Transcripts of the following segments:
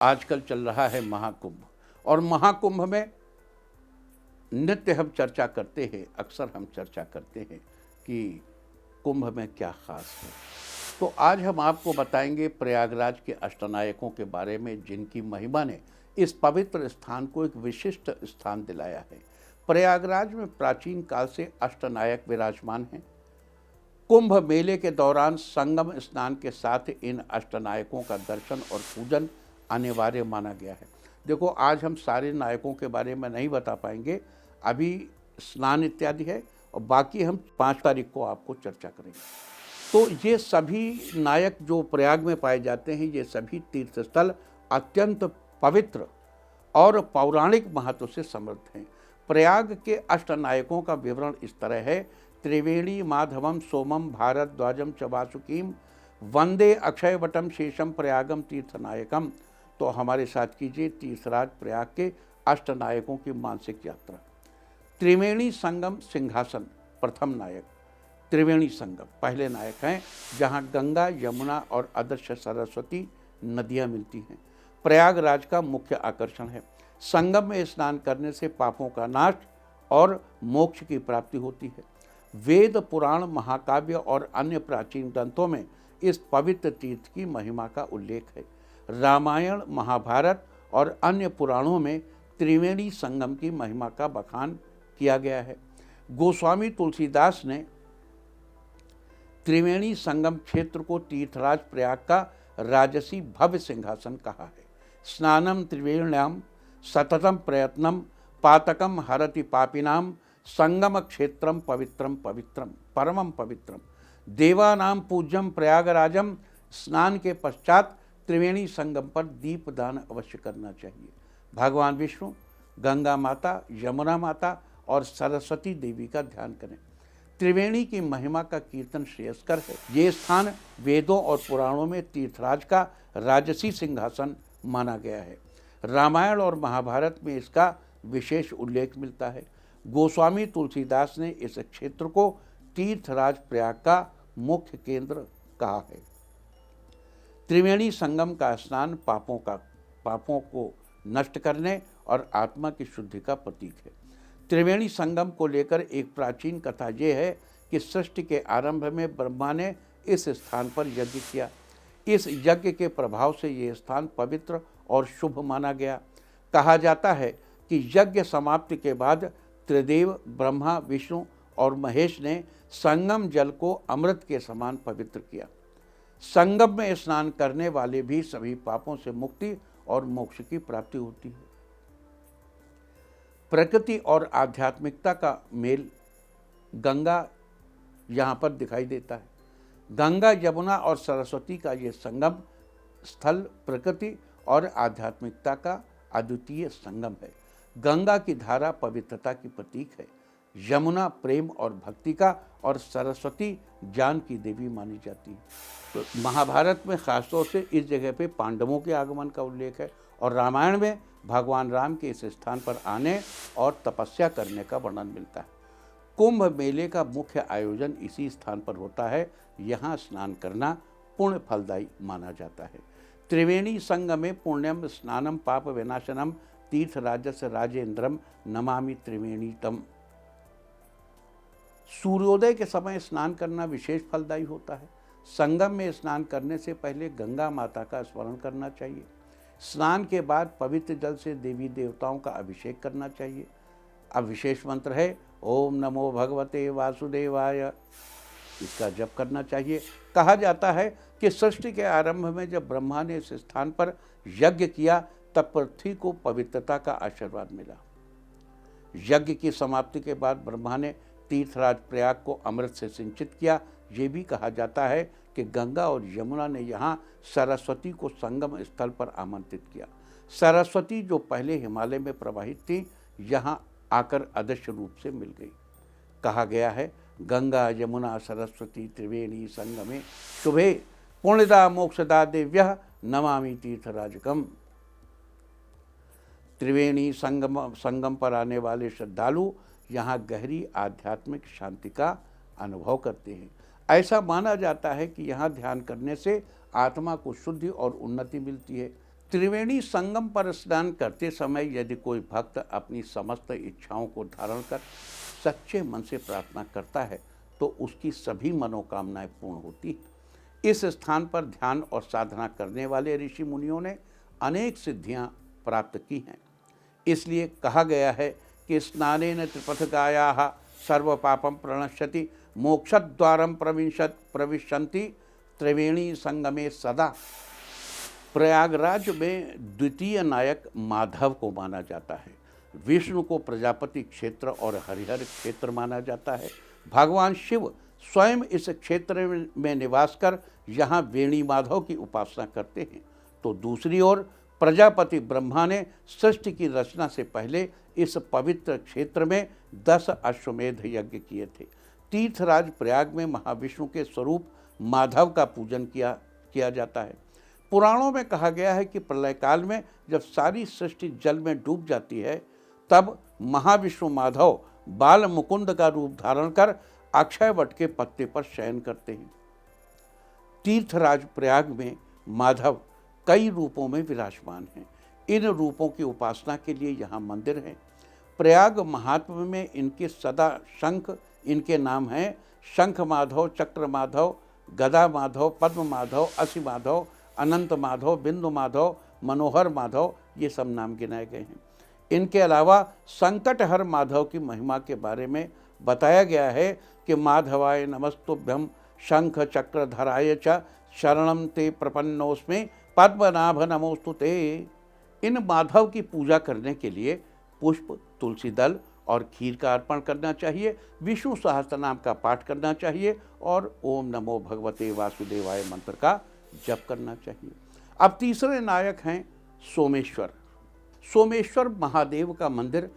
आजकल चल रहा है महाकुंभ, और महाकुंभ में नित्य हम चर्चा करते हैं, अक्सर हम चर्चा करते हैं कि कुंभ में क्या खास है। तो आज हम आपको बताएंगे प्रयागराज के अष्टनायकों के बारे में, जिनकी महिमा ने इस पवित्र स्थान को एक विशिष्ट स्थान दिलाया है। प्रयागराज में प्राचीन काल से अष्टनायक विराजमान हैं। कुंभ मेले के दौरान संगम स्नान के साथ इन अष्टनायकों का दर्शन और पूजन अनिवार्य माना गया है। देखो, आज हम सारे नायकों के बारे में नहीं बता पाएंगे, अभी स्नान इत्यादि है, और बाकी हम 5 तारीख को आपको चर्चा करेंगे। तो ये सभी नायक जो प्रयाग में पाए जाते हैं, ये सभी तीर्थस्थल अत्यंत पवित्र और पौराणिक महत्व से समृद्ध हैं। प्रयाग के अष्टनायकों का विवरण इस तरह है। त्रिवेणी माधवम सोमम भारद्वाजम च वासुकीम वंदे अक्षयवटम शेषम प्रयागम तीर्थनायकम। तो हमारे साथ कीजिए तीर्थराज प्रयाग के अष्टनायकों की मानसिक यात्रा। त्रिवेणी संगम सिंहासन प्रथम नायक। त्रिवेणी संगम पहले नायक हैं, जहां गंगा, यमुना और अदृश्य सरस्वती नदियां मिलती हैं। प्रयागराज का मुख्य आकर्षण है। संगम में स्नान करने से पापों का नाश और मोक्ष की प्राप्ति होती है। वेद, पुराण, महाकाव्य और अन्य प्राचीन ग्रंथों में इस पवित्र तीर्थ की महिमा का उल्लेख है। रामायण, महाभारत और अन्य पुराणों में त्रिवेणी संगम की महिमा का बखान किया गया है। गोस्वामी तुलसीदास ने त्रिवेणी संगम क्षेत्र को तीर्थराज प्रयाग का राजसी भव्य सिंहासन कहा है। स्नानम त्रिवेण्याम सततम प्रयत्नम पातकम हरति पापिनाम संगम क्षेत्रम पवित्रम पवित्रम परमम पवित्रम देवानाम पूज्यम प्रयागराजम। स्नान के पश्चात त्रिवेणी संगम पर दीपदान अवश्य करना चाहिए। भगवान विष्णु, गंगा माता, यमुना माता और सरस्वती देवी का ध्यान करें। त्रिवेणी की महिमा का कीर्तन श्रेयस्कर है। ये स्थान वेदों और पुराणों में तीर्थराज का राजसी सिंहासन माना गया है। रामायण और महाभारत में इसका विशेष उल्लेख मिलता है। गोस्वामी तुलसीदास ने इस क्षेत्र को तीर्थराज प्रयाग का मुख्य केंद्र कहा है। त्रिवेणी संगम का स्नान पापों को नष्ट करने और आत्मा की शुद्धि का प्रतीक है। त्रिवेणी संगम को लेकर एक प्राचीन कथा यह है कि सृष्टि के आरंभ में ब्रह्मा ने इस स्थान पर यज्ञ किया। इस यज्ञ के प्रभाव से ये स्थान पवित्र और शुभ माना गया। कहा जाता है कि यज्ञ समाप्ति के बाद त्रिदेव ब्रह्मा, विष्णु और महेश ने संगम जल को अमृत के समान पवित्र किया। संगम में स्नान करने वाले भी सभी पापों से मुक्ति और मोक्ष की प्राप्ति होती है। प्रकृति और आध्यात्मिकता का मेल गंगा यहाँ पर दिखाई देता है। गंगा, यमुना और सरस्वती का ये संगम स्थल प्रकृति और आध्यात्मिकता का अद्वितीय संगम है। गंगा की धारा पवित्रता की प्रतीक है। यमुना प्रेम और भक्ति का, और सरस्वती ज्ञान की देवी मानी जाती है। तो महाभारत में खासतौर से इस जगह पे पांडवों के आगमन का उल्लेख है, और रामायण में भगवान राम के इस स्थान पर आने और तपस्या करने का वर्णन मिलता है। कुंभ मेले का मुख्य आयोजन इसी स्थान पर होता है। यहाँ स्नान करना पुण्य फलदायी माना जाता है। त्रिवेणी संगमे पुण्यम स्नानम पाप विनाशनम तीर्थराजस्य राजेंद्रम नमामि त्रिवेणी तम। सूर्योदय के समय स्नान करना विशेष फलदायी होता है। संगम में स्नान करने से पहले गंगा माता का स्मरण करना चाहिए। स्नान के बाद पवित्र जल से देवी देवताओं का अभिषेक करना चाहिए। अब विशेष मंत्र है ओम नमो भगवते वासुदेवाय, इसका जप करना चाहिए। कहा जाता है कि सृष्टि के आरंभ में जब ब्रह्मा ने इस स्थान पर यज्ञ किया, तब पृथ्वी को पवित्रता का आशीर्वाद मिला। यज्ञ की समाप्ति के बाद ब्रह्मा ने तीर्थराज प्रयाग को अमृत से सिंचित किया। ये भी कहा जाता है कि गंगा और यमुना ने यहाँ सरस्वती को संगम स्थल पर आमंत्रित किया। सरस्वती जो पहले हिमालय में प्रवाहित थी, यहाँ आकर अदृश्य रूप से मिल गई। कहा गया है गंगा यमुना सरस्वती त्रिवेणी संगमे शुभे पुण्यदा मोक्षदा दिव्यः नमामि तीर्थराजकम। त्रिवेणी संगम पर आने वाले श्रद्धालु यहाँ गहरी आध्यात्मिक शांति का अनुभव करते हैं। ऐसा माना जाता है कि यहाँ ध्यान करने से आत्मा को शुद्धि और उन्नति मिलती है। त्रिवेणी संगम पर स्नान करते समय यदि कोई भक्त अपनी समस्त इच्छाओं को धारण कर सच्चे मन से प्रार्थना करता है तो उसकी सभी मनोकामनाएं पूर्ण होती हैं। इस स्थान पर ध्यान और साधना करने वाले ऋषि मुनियों ने अनेक सिद्धियां प्राप्त की हैं। इसलिए कहा गया है कि स्नानेन त्रिपथगायाः सर्व पापम प्रणश्यति मोक्षद्वारम प्रविशन्ति त्रिवेणी संगमे सदा। प्रयागराज में द्वितीय नायक माधव को माना जाता है। विष्णु को प्रजापति क्षेत्र और हरिहर क्षेत्र माना जाता है। भगवान शिव स्वयं इस क्षेत्र में निवास कर यहाँ वेणी माधव की उपासना करते हैं, तो दूसरी ओर प्रजापति ब्रह्मा ने सृष्टि की रचना से पहले इस पवित्र क्षेत्र में 10 अश्वमेध यज्ञ किए थे। तीर्थराज प्रयाग में महाविष्णु के स्वरूप माधव का पूजन किया जाता है। पुराणों में कहा गया है कि प्रलय काल में जब सारी सृष्टि जल में डूब जाती है तब महाविष्णु माधव बाल मुकुंद का रूप धारण कर अक्षय वट के पत्ते पर शयन करते हैं। तीर्थराज प्रयाग में माधव कई रूपों में विराजमान हैं। इन रूपों की उपासना के लिए यहाँ मंदिर है। प्रयाग महात्म्य में इनके सदा शंख इनके नाम हैं शंख माधव, चक्र माधव, गदा माधव, पद्म माधव, असी माधव, अनंत माधव, बिंदु माधव, मनोहर माधव, ये सब नाम गिनाए गए हैं। इनके अलावा संकटहर माधव की महिमा के बारे में बताया गया है कि माधवाय नमस्तुभ्यं शंख चक्रधराय च शरणं ते प्रपन्नोस्मि पद्मनाभ नमोस्तुते। इन माधव की पूजा करने के लिए पुष्प, तुलसी दल और खीर का अर्पण करना चाहिए, विष्णु सहस्त्रनाम का पाठ करना चाहिए और ओम नमो भगवते वासुदेवाय मंत्र का जप करना चाहिए। अब तीसरे नायक हैं सोमेश्वर। सोमेश्वर महादेव का मंदिर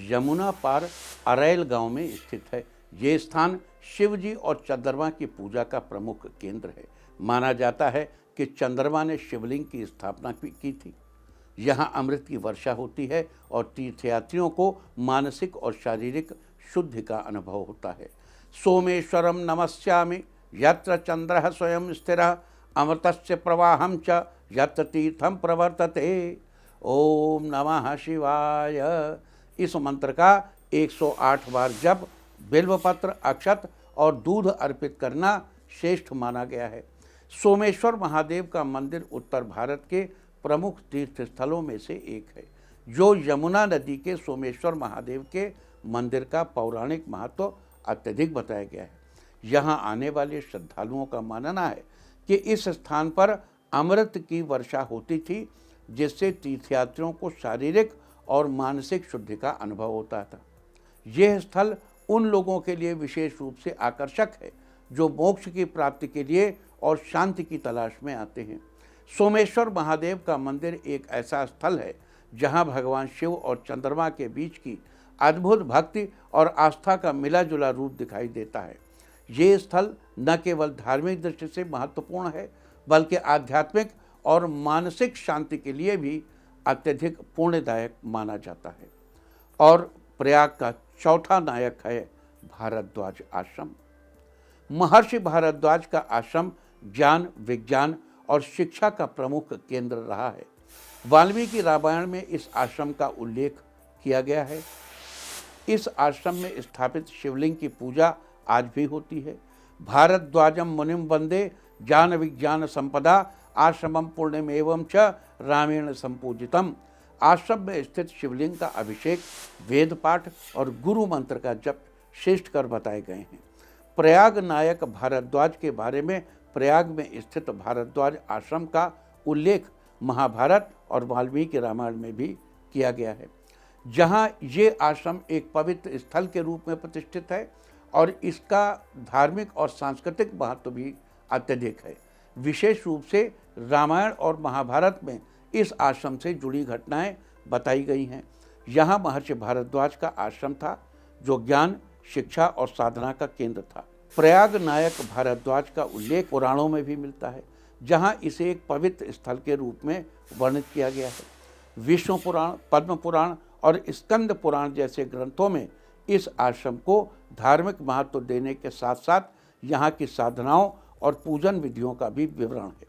यमुना पार अरैल गांव में स्थित है। ये स्थान शिव जी और चंद्रमा की पूजा का प्रमुख केंद्र है। माना जाता है कि चंद्रमा ने शिवलिंग की स्थापना की थी। यहाँ अमृत की वर्षा होती है और तीर्थयात्रियों को मानसिक और शारीरिक शुद्धि का अनुभव होता है। सोमेश्वरम नमस्यामि यत्र चंद्रः स्वयं स्थिरः अमृतस्य प्रवाहं च यत्र तीर्थं प्रवर्तते। ओम नमः शिवाय। इस मंत्र का 108 बार जप, बिल्वपत्र, अक्षत और दूध अर्पित करना श्रेष्ठ माना गया है। सोमेश्वर महादेव का मंदिर उत्तर भारत के प्रमुख तीर्थ स्थलों में से एक है, जो यमुना नदी के सोमेश्वर महादेव के मंदिर का पौराणिक महत्व अत्यधिक बताया गया है। यहाँ आने वाले श्रद्धालुओं का मानना है कि इस स्थान पर अमृत की वर्षा होती थी, जिससे तीर्थयात्रियों को शारीरिक और मानसिक शुद्धि का अनुभव होता था। यह स्थल उन लोगों के लिए विशेष रूप से आकर्षक है जो मोक्ष की प्राप्ति के लिए और शांति की तलाश में आते हैं। सोमेश्वर महादेव का मंदिर एक ऐसा स्थल है जहां भगवान शिव और चंद्रमा के बीच की अद्भुत भक्ति और आस्था का मिला जुला रूप दिखाई देता है। ये स्थल न केवल धार्मिक दृष्टि से महत्वपूर्ण है, बल्कि आध्यात्मिक और मानसिक शांति के लिए भी अत्यधिक पुण्यदायक माना जाता है। और प्रयाग का चौथा नायक है भारद्वाज आश्रम। महर्षि भारद्वाज का आश्रम ज्ञान, विज्ञान और शिक्षा का प्रमुख केंद्र रहा है। वाल्मीकि रामायण में इस आश्रम का उल्लेख किया गया है। इस आश्रम में स्थापित शिवलिंग की पूजा आज भी होती है। भारद्वाजम मुनिम वंदे ज्ञान विज्ञान संपदा आश्रमम पुण्यमेवं च रामेण संपूजितम। आश्रम में स्थित शिवलिंग का अभिषेक, वेद पाठ और गुरु मंत्र का जप श्रेष्ठ कर बताए गए हैं। प्रयाग नायक भारद्वाज के बारे में प्रयाग में स्थित भारद्वाज आश्रम का उल्लेख महाभारत और वाल्मीकि रामायण में भी किया गया है, जहाँ ये आश्रम एक पवित्र स्थल के रूप में प्रतिष्ठित है और इसका धार्मिक और सांस्कृतिक महत्व भी अत्यधिक है। विशेष रूप से रामायण और महाभारत में इस आश्रम से जुड़ी घटनाएं बताई गई हैं। यहाँ महर्षि भारद्वाज का आश्रम था, जो ज्ञान, शिक्षा और साधना का केंद्र था। प्रयाग नायक भारद्वाज का उल्लेख पुराणों में भी मिलता है, जहाँ इसे एक पवित्र स्थल के रूप में वर्णित किया गया है। विष्णु पुराण, पद्म पुराण और स्कंद पुराण जैसे ग्रंथों में इस आश्रम को धार्मिक महत्व देने के साथ साथ यहाँ की साधनाओं और पूजन विधियों का भी विवरण है।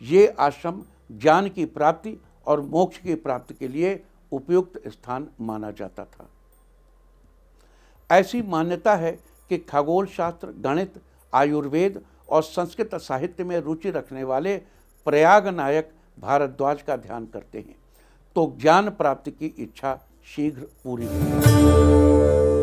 ये आश्रम ज्ञान की प्राप्ति और मोक्ष की प्राप्ति के लिए उपयुक्त स्थान माना जाता था। ऐसी मान्यता है कि खगोल शास्त्र, गणित, आयुर्वेद और संस्कृत साहित्य में रुचि रखने वाले प्रयाग नायक भारद्वाज का ध्यान करते हैं तो ज्ञान प्राप्ति की इच्छा शीघ्र पूरी होगी।